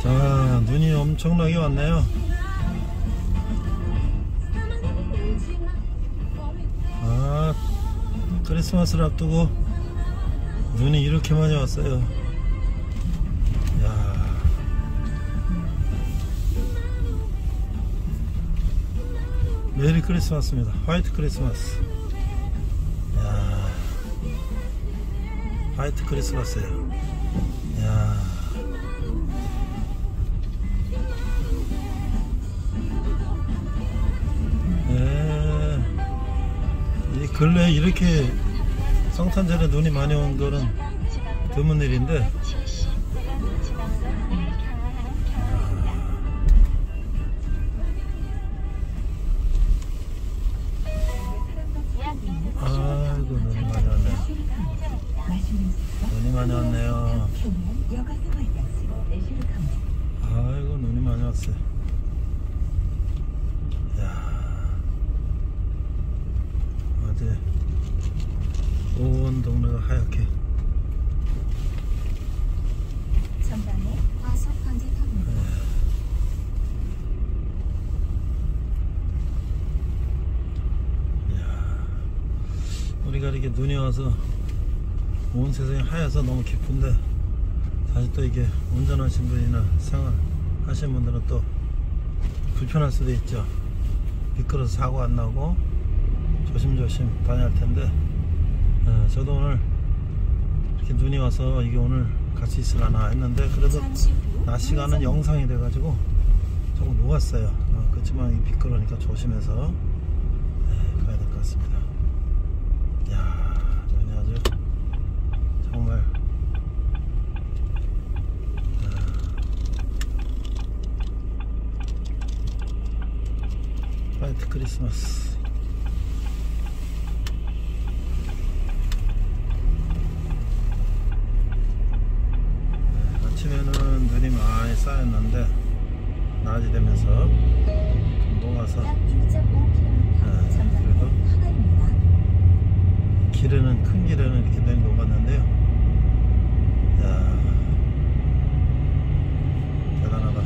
자, 눈이 엄청나게 왔네요. 아, 크리스마스를 앞두고 눈이 이렇게 많이 왔어요. 야, 메리 크리스마스입니다. 화이트 크리스마스. 야, 화이트 크리스마스예요. 야, 이 근래 이렇게 성탄절에 눈이 많이 온 거는 드문 일인데, 아이고 눈이 많이 왔네요. 눈이 많이 왔네요. 아이고 눈이 많이 왔어요. 야, 어제 온 동네가 하얗게. 전방에 과속 방지턱입니다. 우리가 이렇게 눈이 와서 온 세상이 하얘서 너무 기쁜데, 사실 또 이게 운전하신 분이나 생활하시는 분들은 또 불편할 수도 있죠. 미끄러서 사고 안 나고 조심조심 다녀야 할 텐데, 저도 오늘 이렇게 눈이 와서 이게 오늘 같이 있으려나 했는데, 그래도 낮 시간은 영상이 돼가지고 조금 녹았어요. 그렇지만 이 미끄러우니까 조심해서 가야 될 것 같습니다. 야, 눈이 아주 정말 화이트 크리스마스. 아침에는 눈이 많이 쌓였는데 낮이 되면서 녹아서 그래도 길에는, 큰 길에는 이렇게 눈이 녹았는데요. 야, 대단하다.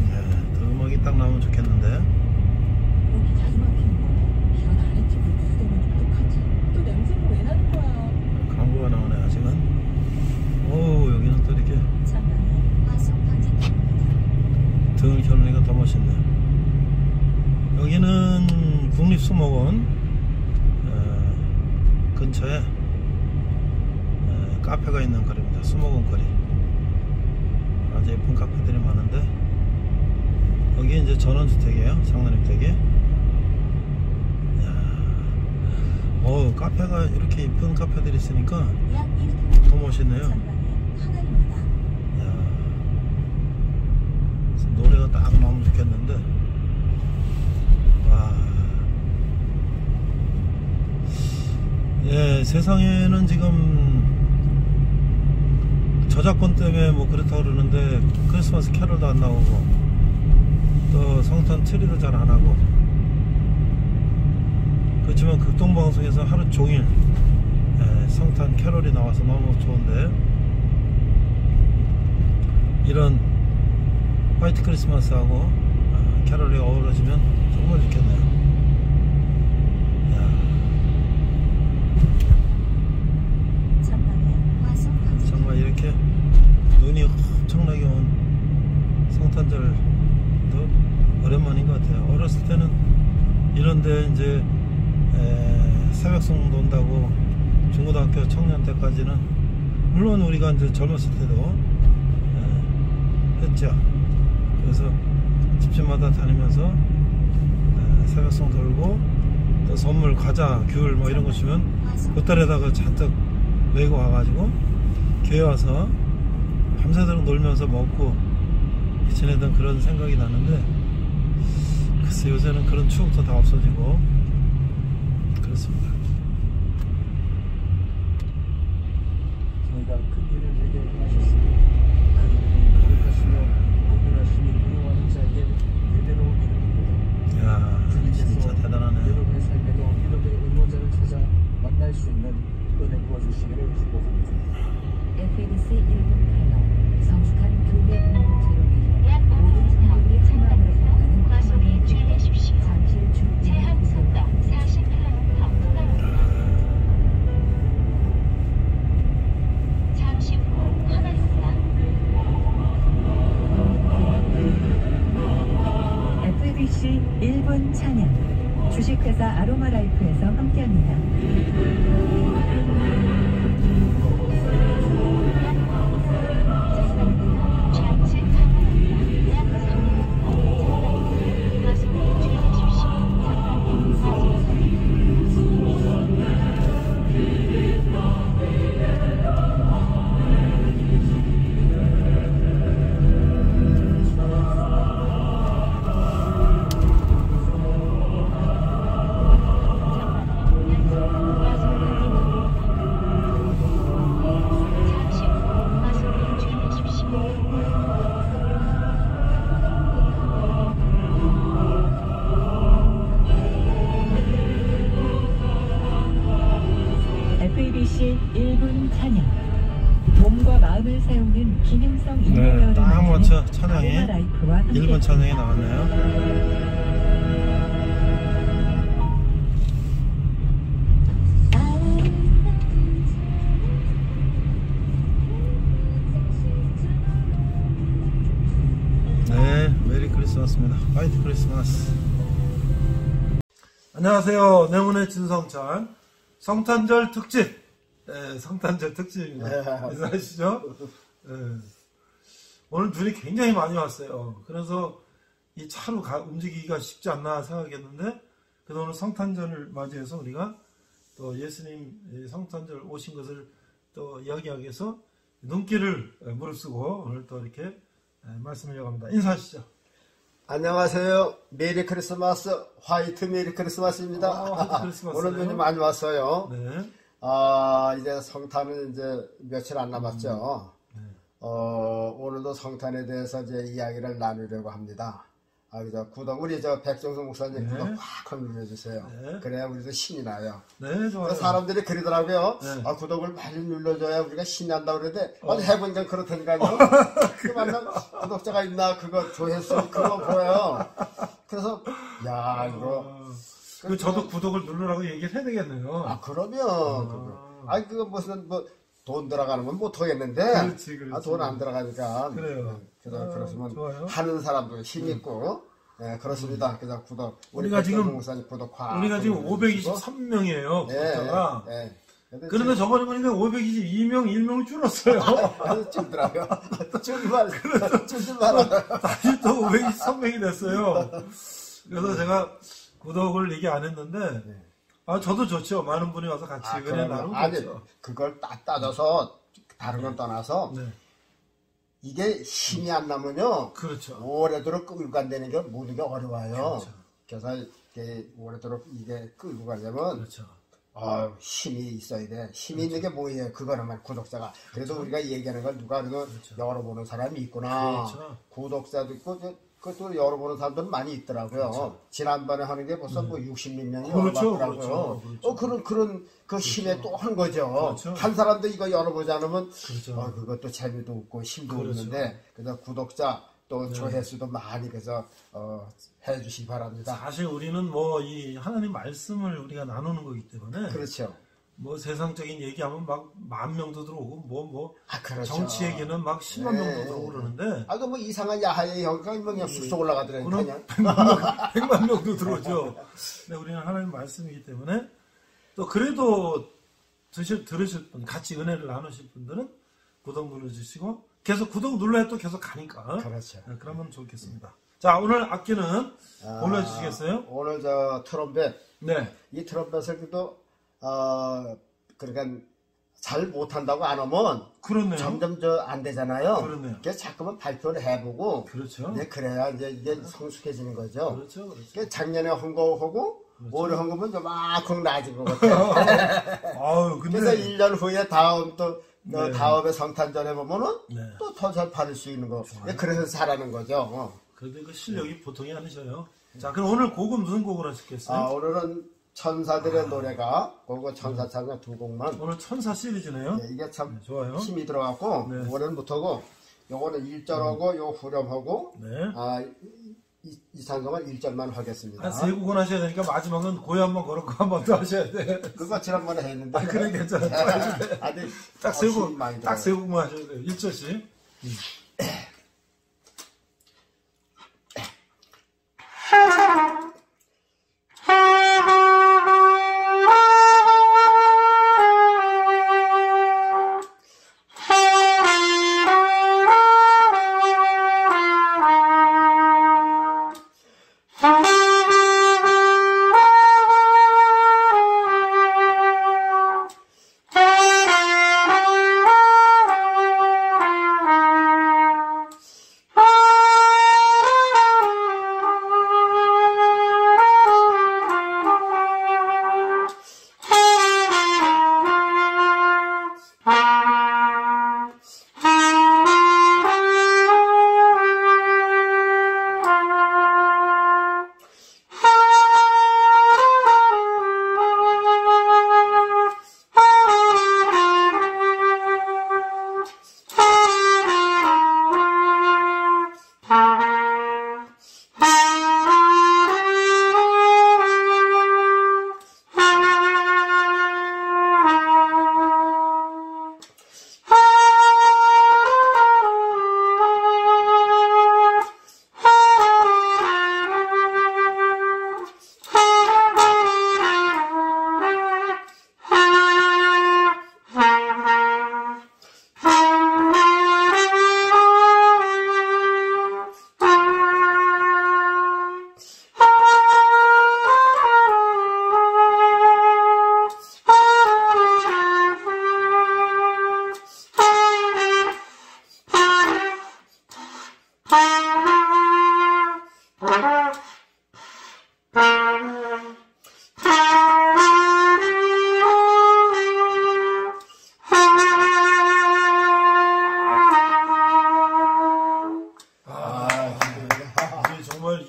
네, 더 음악이 딱 나오면 좋겠는데. 여기 자주 막히는 거네. 이런 아랫집을 누구 되면 어떡하지? 또 냄새가 왜 나는 거야? 광고가 나오네 아직은. 오, 여기는 또 이렇게 전방에 과속 방지턱입니다. 등을 켜놓으니까 더 멋있네. 여기는 국립수목원 근처에 카페가 있는 거리입니다. 수목원 거리. 아주 예쁜 카페들이 많은데, 여기 이제 전원주택이에요. 상록택에. 카페가 이렇게 예쁜 카페들이 있으니까 더 멋있네요. 야, 노래가 딱 나오면 좋겠는데. 와, 예, 세상에는 지금 저작권 때문에 뭐 그렇다고 그러는데, 크리스마스 캐럴도 안 나오고 또 성탄 트리도 잘 안 하고, 그렇지만 극동방송에서 하루 종일 성탄 캐럴이 나와서 너무 좋은데, 이런 화이트 크리스마스하고 캐럴이 어우러지면 정말 좋겠네요. 정말 이렇게 눈이 엄청나게 온 성탄절도 오랜만인 것 같아요. 어렸을 때는 이런데 이제 새벽송 논다고 중고등학교 청년 때까지는, 물론 우리가 이제 젊었을 때도 했죠. 그래서 집집마다 다니면서 새벽송 돌고, 또 선물, 과자, 귤 뭐 이런 거 주면 보따리에다가 잔뜩 메고 와가지고 교회 와서 밤새도록 놀면서 먹고 지내던 그런 생각이 나는데, 글쎄 요새는 그런 추억도 다 없어지고 그렇습니다. 저희가 큰 길을 내게 하셨습니다. 거룩하시며 온전하시니 이용하는 자에게 예대로 이르는 야, 진짜 대단하네. 여러분의 삶에도 여러분의 응원자를 찾아 만날 수 있는 은혜 부어주시옵소서. 되시기를 축복합니다. FABC 1분 칼럼 성숙한 교회 공동체를 위해 모든 성도들이 한마음으로 걸어가는 과속에 주의하십시오. 잠실 주 제한 속도 40km 구간입니다. 잠시 후 터널입니다. FABC 1분 찬양 주식회사 아로마라이프에서 함께합니다. 좌측 방향입니다. 약 3km. 과속에 주의하십시오. 잠시 후 과속에 주의하십시오. FABC 1분 찬양 몸과 마음을 세우는 기능성 인테리어를 딱 만드는 맞춰 찬양이 아로마라이프와 1번 찬양이 나왔네요. 네, 메리 크리스마스입니다. 화이트 크리스마스. 안녕하세요. 내문의 진성찬 성탄절 특집. 네, 성탄절 특집입니다. 인사하시죠? 네. 오늘 눈이 굉장히 많이 왔어요. 그래서 이 차로 움직이기가 쉽지 않나 생각했는데, 그래도 오늘 성탄절을 맞이해서 우리가 또 예수님 성탄절 오신 것을 또 이야기하기 위해서 눈길을 무릅쓰고 오늘 또 이렇게 말씀을 합니다. 인사하시죠. 안녕하세요. 메리 크리스마스, 화이트 메리 크리스마스입니다. 화이트 크리스마스네요. 오늘 눈이 많이 왔어요. 네. 이제 성탄은 이제 며칠 안 남았죠. 오늘도 성탄에 대해서 이제 이야기를 나누려고 합니다. 그죠. 우리 백종석 목사님 네. 구독 꽉 눌러주세요. 네. 그래야 우리도 신이 나요. 네, 좋아요. 사람들이 그러더라고요. 네. 구독을 많이 눌러줘야 우리가 신이 난다고 그러는데, 해보니까 그렇다니까요. 그만한 구독자가 있나, 그거 조회수, 그거 보여요. 그래서, 야, 이거. 저도 구독을 누르라고 얘기를 해야 되겠네요. 그러면. 그거 무슨, 돈 들어가는 건 못 하겠는데. 그렇지. 돈 안 들어가니까. 그래요. 그러시면 좋아요. 하는 사람도 힘있고. 네, 그렇습니다. 그래서 구독. 우리가 지금 구독 우리가 지금 523명이에요. 구독자가. 네. 그런데 저번에 보니까 522명, 1명이 줄었어요. 줄더라고요. 줄만. 다시 또 523명이 됐어요. 그래서 제가 구독을 얘기 안 했는데, 저도 좋죠. 많은 분이 와서 같이 은혜 나누고 좋죠. 그걸 따져서 다른 건 떠나서 네. 이게 힘이 안 나면요. 그렇죠. 오래도록 끌고 간다는 게 모든 게 어려워요. 그렇죠. 그래서 이게 오래도록 이게 끌고 가려면 그렇죠. 힘이 있어야 돼. 힘이 있는 게 뭐예요? 그거는 구독자가. 그래도 우리가 얘기하는 걸 누가 그러면 열어보는 사람이 있구나. 그렇죠. 구독자도 있고 그것도 열어보는 사람들은 많이 있더라고요. 그렇죠. 지난번에 하는 게 벌써 60몇 명이 그렇죠. 열어봤더라고요. 그렇죠. 그런 그 힘에 또 한 거죠. 그렇죠. 한 사람도 이거 열어보지 않으면 그렇죠. 그것도 재미도 없고 힘도 그렇죠. 없는데 그래서 구독자 또 조회수도 많이 그래서 해주시기 바랍니다. 사실 우리는 이 하나님 말씀을 우리가 나누는 거기 때문에 그렇죠. 세상적인 얘기하면 막 10,000명도 들어오고 그렇죠. 정치 얘기는 막 10만 명도 들어오고 그러는데 그 이상한 야하의 형가 그냥 쑥쑥 올라가더라니까 그냥 100만 명도 들어오죠. 근데 우리는 하나님 말씀이기 때문에 또 그래도 들으실 분, 같이 은혜를 나누실 분들은 구독 눌러주시고 계속 구독 눌러야 또 계속 가니까. 그렇죠. 그러면 좋겠습니다. 자, 오늘 악기는 올려주시겠어요? 오늘 트럼펫. 네. 이 트럼펫을 또 그러니까 잘 못한다고 안 하면 그렇네요. 점점 안 되잖아요. 그렇네요. 그래서 자꾸만 발표를 해보고 그렇죠. 그래야 이게 성숙해지는 거죠. 그렇죠. 그러니까 작년에 한 거 하고 그렇죠. 올해 한 거면 요만큼 나아진 것 같아요. 근데 그래서 1년 후에 다음 네. 다음에 성탄절에 보면은 네. 또 더 잘 받을 수 있는 거. 그래서 잘하는 거죠. 그래도 그 실력이 보통이 아니셔요. 자, 그럼 오늘 곡은 무슨 곡을 하시겠어요? 오늘은 천사들의 노래가 그리고 천사창가 두 곡만. 오늘 천사 시리즈네요. 네, 이게 참 좋아요. 힘이 들어갔고 네. 오늘부터고 요거는 1절하고 요 후렴하고 네. 이 찬송은 1절만 하겠습니다. 한 세 곡은 하셔야 되니까 마지막은 고요 한번 걸었고 한 번 더 하셔야 돼. 그거 지난번에 했는데. 아, 그래 괜찮아요. 아직 딱 세 곡, 힘이 많이 딱 세 들어요. 곡만 하셔야 돼요. 1절씩.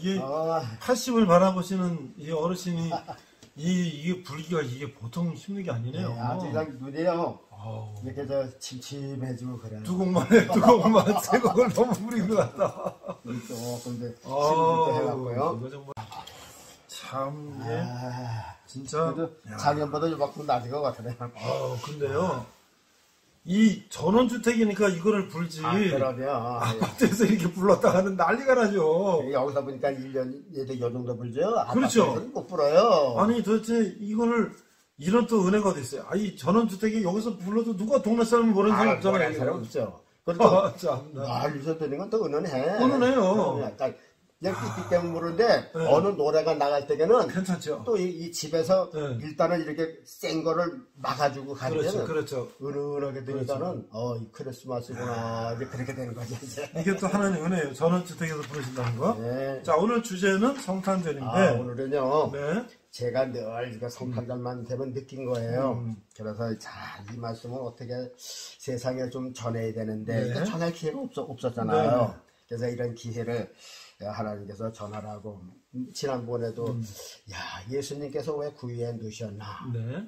이게 80을 바라보시는 이 어르신이 이게 불기가 이게 보통 힘든 게 아니네요. 네, 아주 그냥 눈이요. 아우. 이렇게 저 침침해지고 그래요. 두 곡만 해, 두 곡만 세 곡을 너무 부린 것 같다. 조금 이제 아우, 심부터 해갖고요. 이거 정말 참 이게 진짜. 그래도 작년보다 요만큼 낮은 것 같네. 근데요. 이 전원주택이니까 이거를 불지. 그러면 아파트에서 이렇게 불렀다가는 난리가 나죠. 여기서 보니까 1년 얘도 요 정도 불죠. 그렇죠. 아파트에서는 못 불어요. 아니 도대체 이거를 이런 또 은혜가 어디 있어요? 아니 전원주택이 여기서 불러도 누가 동네 사람이 모르는 사람 없잖아요. 모르는 사람 없죠. 그래도 참나. 말리서 듣는 건 또 은은해. 은은해요. 그냥 삐삐 때문에 모르는데 네. 어느 노래가 나갈 때에는 괜찮죠. 또 이 집에서 네. 일단은 이렇게 센 거를 막아주고 가면 그렇죠. 은은하게 되니까는 이 크리스마스구나 이제 그렇게 되는 거지 이제. 이게 또 하나님 은혜예요. 전원주택에서 부르신다는 거. 네. 자 오늘 주제는 성탄절인데. 오늘은요. 네. 제가 늘 이거 성탄절만 되면 느낀 거예요. 그래서 이 말씀을 어떻게 세상에 좀 전해야 되는데 네. 전할 기회가 없었잖아요. 네. 그래서 이런 기회를 하나님께서 전하라고 지난번에도 야 예수님께서 왜 구유에 누셨나? 네.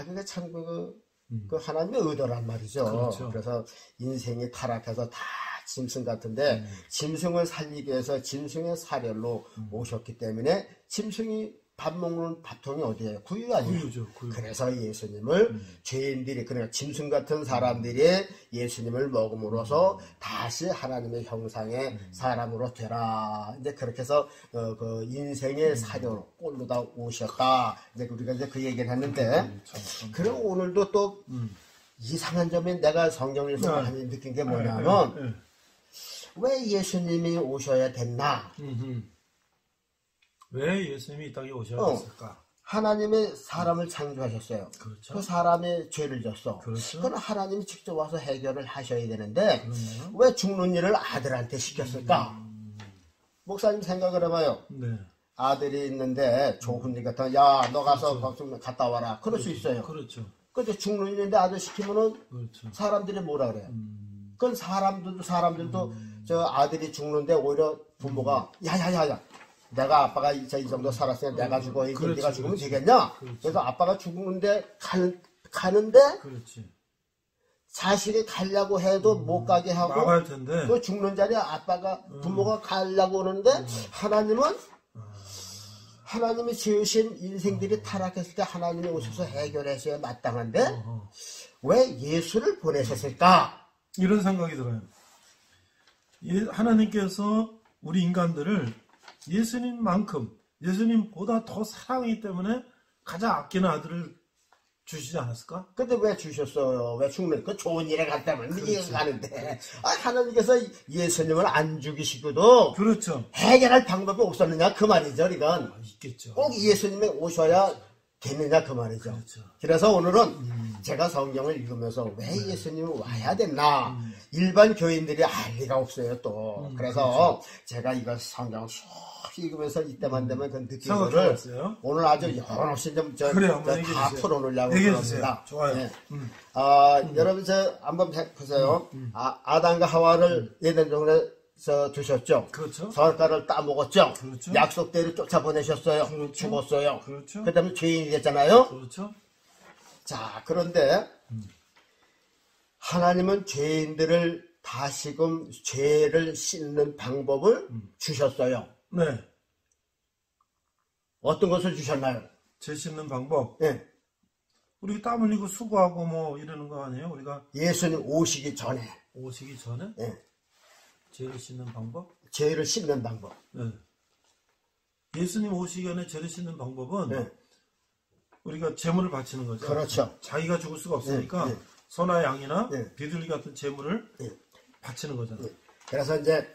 그게 참 그 하나님의 의도란 말이죠. 그렇죠. 그래서 인생이 타락해서 다 짐승 같은데 짐승을 살리기 위해서 짐승의 사렬로 오셨기 때문에 짐승이 밥 먹는 밥통이 어디예요? 구유 아니에요? 구유죠. 구유. 그래서 예수님을 죄인들이 그러니까 짐승 같은 사람들이 예수님을 먹음으로써 다시 하나님의 형상의 사람으로 되라. 이제 그렇게 해서 그 인생의 사료로 꼴로다 오셨다. 이제 우리가 이제 그 얘기를 했는데 그리고 오늘도 또 이상한 점이 내가 성경에서 많이 느낀 게 뭐냐면 왜 예수님이 오셔야 됐나? 왜 예수님이 이 땅에 오셔야 됐을까? 하나님이 사람을 창조하셨어요. 그렇죠. 그 사람이 죄를 졌어. 그렇죠. 그건 하나님이 직접 와서 해결을 하셔야 되는데 그러네요. 왜 죽는 일을 아들한테 시켰을까? 목사님 생각을 해봐요. 네. 아들이 있는데 좋은 일 같은 야 너 가서 갔다 와라. 그럴 수 있어요. 그렇죠. 근데 죽는 일인데 아들 시키면은 그렇죠. 사람들이 뭐라 그래요? 그건 사람들도 저 아들이 죽는데 오히려 부모가 야야야야 내가 아빠가 이 정도 살았으니까 내가 죽어 이제 그렇지, 네가 죽으면 그렇지. 되겠냐? 그렇지. 그래서 아빠가 죽는데 가는데 그렇지. 자식이 가려고 해도 못 가게 하고 나갈 텐데. 그 죽는 자리에 아빠가 부모가 가려고 그러는데 하나님이 지으신 인생들이 타락했을 때 하나님이 오셔서 해결하셔야 마땅한데 왜 예수를 보내셨을까? 이런 생각이 들어요. 하나님께서 우리 인간들을 예수님만큼 예수님보다 더 사랑하기 때문에 가장 아끼는 아들을 주시지 않았을까? 근데 왜 주셨어요? 왜 죽는 그 좋은 일에 갔다면 이해가 가는데 하나님께서 예수님을 안 죽이시고도 그렇죠. 해결할 방법이 없었느냐 그 말이죠. 이건 있겠죠. 꼭 예수님이 오셔야 되느냐 그 말이죠. 그렇죠. 그래서 오늘은 제가 성경을 읽으면서 왜 예수님이 와야 됐나 일반 교인들이 알 리가 없어요 또. 그래서 제가 이거 성경을 쭉 읽으면서 이때만 되면 그 느낀 거를 생각해봤어요. 오늘 아주 영없이 그래요, 한번 다 얘기해주세요. 풀어놓으려고 얘기해주세요. 합니다. 좋아요. 네. 여러분 저 한번 보세요. 아담과 하와를 예덴 동산에서 두셨죠. 그렇죠. 선악과를 따먹었죠. 그렇죠. 약속대로 쫓아보내셨어요. 그렇죠. 죽었어요. 그렇죠. 그 다음에 죄인이 됐잖아요. 그렇죠. 자, 그런데 하나님은 죄인들을 다시금 죄를 씻는 방법을 주셨어요. 네. 어떤 것을 주셨나요? 죄 씻는 방법. 네. 우리 땀 흘리고 수고하고 뭐 이러는 거 아니에요? 우리가 예수님 오시기 전에 오시기 전에 네. 죄를 씻는 방법? 죄를 씻는 방법. 네. 예수님 오시기 전에 죄를 씻는 방법은 네. 우리가 제물을 바치는 거죠. 그렇죠. 자기가 죽을 수가 없으니까 네, 네. 소나 양이나 네. 비둘기 같은 제물을 네. 바치는 거잖아요. 그래서 이제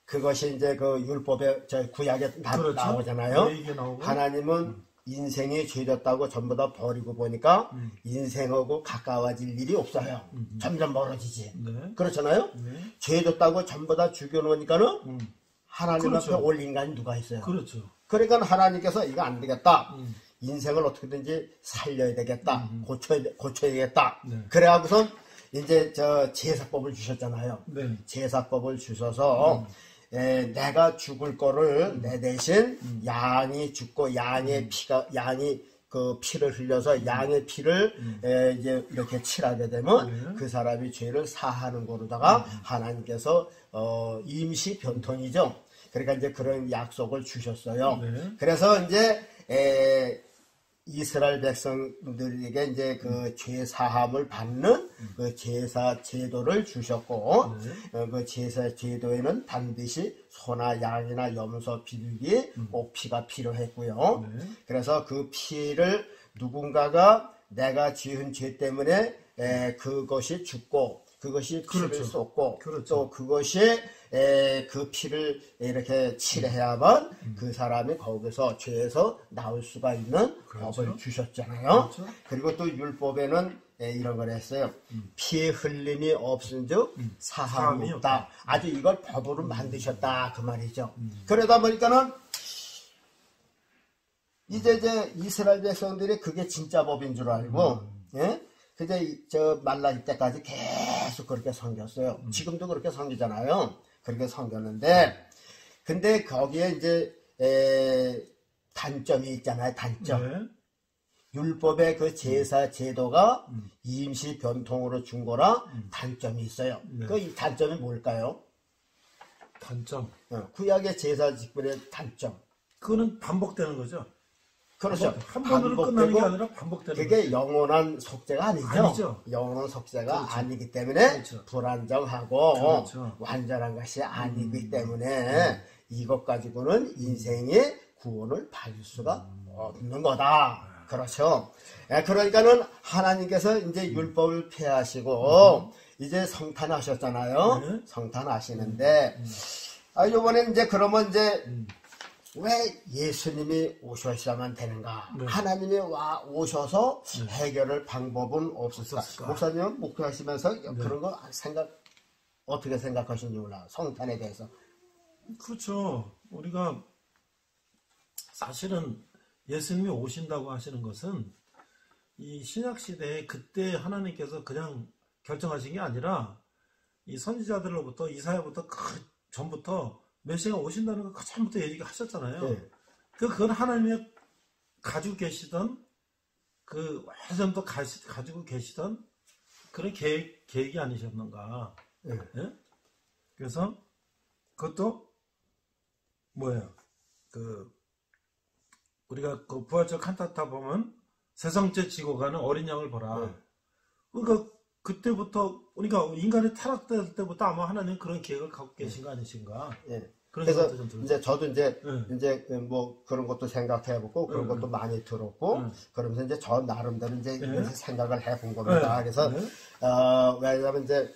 그것이 이제 그 율법의 구약에 그렇죠. 나오잖아요. 이게 나오고. 하나님은 인생이 죄졌다고 전부 다 버리고 보니까 인생하고 가까워질 일이 없어요. 점점 멀어지지. 네. 그렇잖아요. 네. 죄졌다고 전부 다 죽여놓으니까는 하나님 그렇죠. 앞에 올 인간이 누가 있어요. 그렇죠. 그러니까 하나님께서 이거 안 되겠다. 인생을 어떻게든지 살려야 되겠다. 고쳐야겠다. 네. 그래갖고선 이제 제사법을 주셨잖아요. 네. 제사법을 주셔서 내가 죽을 거를 내 대신 양이 죽고 양이 그 피를 흘려서 양의 피를 이제 이렇게 칠하게 되면 그 사람이 죄를 사하는 거로다가 하나님께서 임시 변통이죠. 그러니까 이제 그런 약속을 주셨어요. 네. 그래서 이제 이스라엘 백성들에게 이제 그 죄 사함을 받는 그 제사 제도를 주셨고 그 제사 제도에는 반드시 소나 양이나 염소 비둘기 피가 필요했고요. 그래서 그 피를 누군가가 내가 지은 죄 때문에 그것이 죽고 그것이 피를 그렇죠. 쏟고 그렇죠. 또 그것이 그 피를 이렇게 칠해야만 그 사람이 거기서 죄에서 나올 수가 있는 그렇죠. 법을 주셨잖아요. 그렇죠. 그리고 또 율법에는 이런 걸 했어요. 피 흘림이 없은즉 사함이 없다. 아주 이걸 법으로 만드셨다 그 말이죠. 그러다 보니까는 이제 이스라엘 백성들이 그게 진짜 법인 줄 알고 예? 그제 말라기 때까지 계속 그렇게 섬겼어요. 지금도 그렇게 섬기잖아요. 그렇게 섬겼는데 근데 거기에 이제 단점이 있잖아요. 단점. 네. 율법의 그 제사 제도가 임시 변통으로 준 거라 단점이 있어요. 네. 그 단점이 뭘까요? 단점. 구약의 제사 직분의 단점. 그거는 반복되는 거죠. 그렇죠. 한 번으로 끝나는 게 반복되고 아니라 반복되는 그게 거죠. 영원한 속죄가 아니죠. 아니죠. 영원한 속죄가 그렇죠. 아니기 때문에 그렇죠. 불안정하고 그렇죠. 완전한 것이 아니기 때문에 이것 가지고는 인생의 구원을 받을 수가 없는 거다. 그렇죠. 그러니까는 하나님께서 이제 율법을 폐하시고 이제 성탄하셨잖아요. 네. 성탄하시는데 이번에 이제 그러면 이제 왜 예수님이 오셔야만 되는가? 네. 하나님이 오셔서 해결할 방법은 없었을까? 없었을까? 목사님은 목회하시면서 그런 거 어떻게 생각하시는지 몰라. 성탄에 대해서. 그렇죠. 우리가 사실은 예수님이 오신다고 하시는 것은 이 신약시대에 그때 하나님께서 그냥 결정하신 게 아니라 이 선지자들로부터 이사야부터 그 전부터 메시아가 오신다는 거 그 처음부터 얘기하셨잖아요. 예. 그건 하나님이 가지고 계시던 그 예전부터 가지고 계시던 그런 계획이 아니셨는가. 예. 예? 그래서 그것도 뭐예요? 우리가 그 부활절 칸타타 보면 세상째 지고 가는 어린 양을 보라. 그러니까 그때부터 그러니까 인간이 타락될 때부터 아마 하나님 그런 계획을 갖고 계신 거 아니신가? 예. 그런 그래서 생각도 좀 들어요. 이제 저도 이제 예. 이제 뭐 그런 것도 생각해보고 그런 것도 많이 들었고 그러면서 이제 저 나름대로 이제 이렇게 생각을 해본 겁니다. 그래서 왜냐하면 이제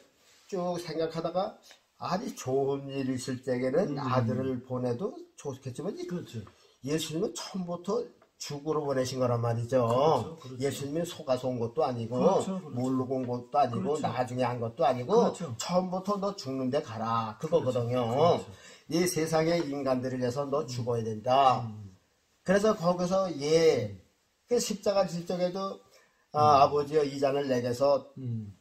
쭉 생각하다가 아주 좋은 일이 있을 때에는 아들을 보내도 좋겠지만 그렇죠. 예수님은 처음부터 죽으러 보내신 거란 말이죠. 그렇죠, 그렇죠. 예수님이 속아서 온 것도 아니고 그렇죠, 그렇죠. 모르고 온 것도 아니고 그렇죠. 나중에 한 것도 아니고 그렇죠. 처음부터 너 죽는데 가라 그거거든요. 그렇죠. 이 세상의 인간들을 위해서 너 죽어야 된다. 그래서 거기서 그 십자가 질 적에도 아버지여 이 잔을 내게서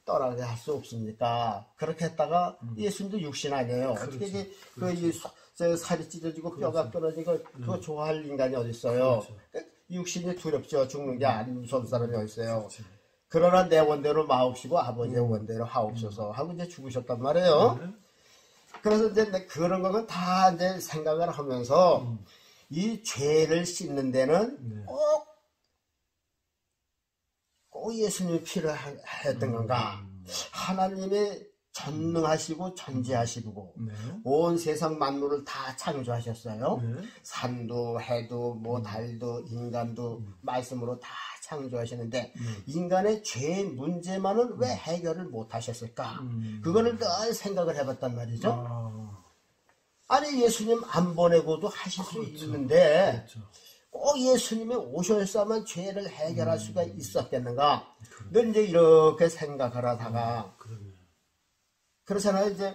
떠나게 할 수 없습니까? 그렇게 했다가 예수님도 육신 아니에요. 어떻게 이게 살이 찢어지고 뼈가 끊어지고 그거 좋아할 인간이 어디 있어요? 육신이 두렵죠. 죽는 게 안 무서운 사람이 어디 있어요? 그러나 내 원대로 마옵시고 아버지의 원대로 하옵소서 하고 이제 죽으셨단 말이에요. 그래서 이제 그런 거는 다 이제 생각을 하면서 이 죄를 씻는 데는 꼭 예수님이 필요했던 건가? 하나님의 전능하시고 전지하시고 온 세상 만물을 다 창조하셨어요. 산도 해도 뭐 달도 인간도 말씀으로 다 창조하시는데 인간의 죄 문제만은 왜 해결을 못 하셨을까? 그거를 늘 생각을 해봤단 말이죠. 아니 예수님 안 보내고도 하실 수 있는데 꼭 예수님이 오셔야만 죄를 해결할 수가 있었겠는가? 늘 이제 이렇게 생각을 하다가 그렇잖아요. 이제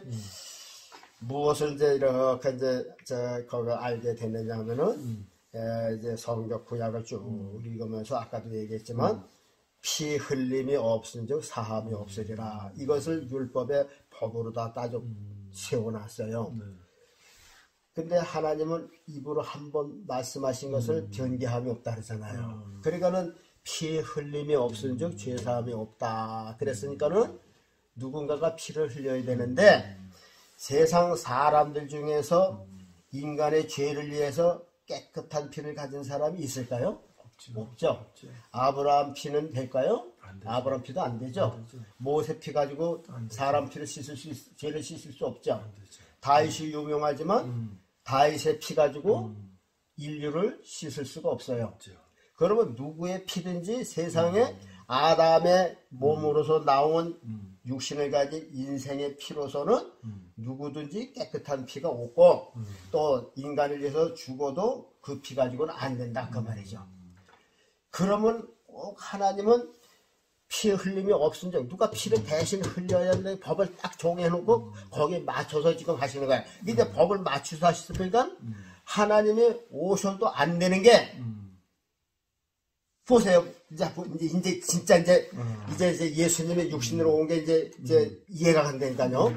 무엇을 이제 이렇게 이제 거기 알게 됐느냐 하면은 이제 성경 구약을 쭉 읽으면서 아까도 얘기했지만 피 흘림이 없은즉 사함이 없으리라. 이것을 율법의 법으로 다 따져 세워놨어요. 근데 하나님은 입으로 한번 말씀하신 것을 변개함이 없다 그러잖아요. 그러니까는 피 흘림이 없은즉 죄사함이 없다. 그랬으니까는 누군가가 피를 흘려야 되는데 세상 사람들 중에서 인간의 죄를 위해서 깨끗한 피를 가진 사람이 있을까요? 없죠. 아브라함 피는 될까요? 아브라함 피도 안 되죠. 모세 피 가지고 사람 피를 죄를 씻을 수 없죠. 다윗이 유명하지만 다윗의 피 가지고 인류를 씻을 수가 없어요. 그러면 누구의 피든지 세상에 아담의 몸으로서 나온 육신을 가진 인생의 피로서는 누구든지 깨끗한 피가 없고 또 인간을 위해서 죽어도 그 피 가지고는 안 된다 그 말이죠. 그러면 꼭 하나님은 피 흘림이 없은 적 누가 피를 대신 흘려야 하는데 법을 딱 정해놓고 거기에 맞춰서 지금 하시는 거야. 근데 법을 맞춰서 하시니까 하나님이 오셔도 안 되는 게 보세요. 이제 진짜 이제 예수님의 육신으로 온 게 이제 이해가 간다니까요.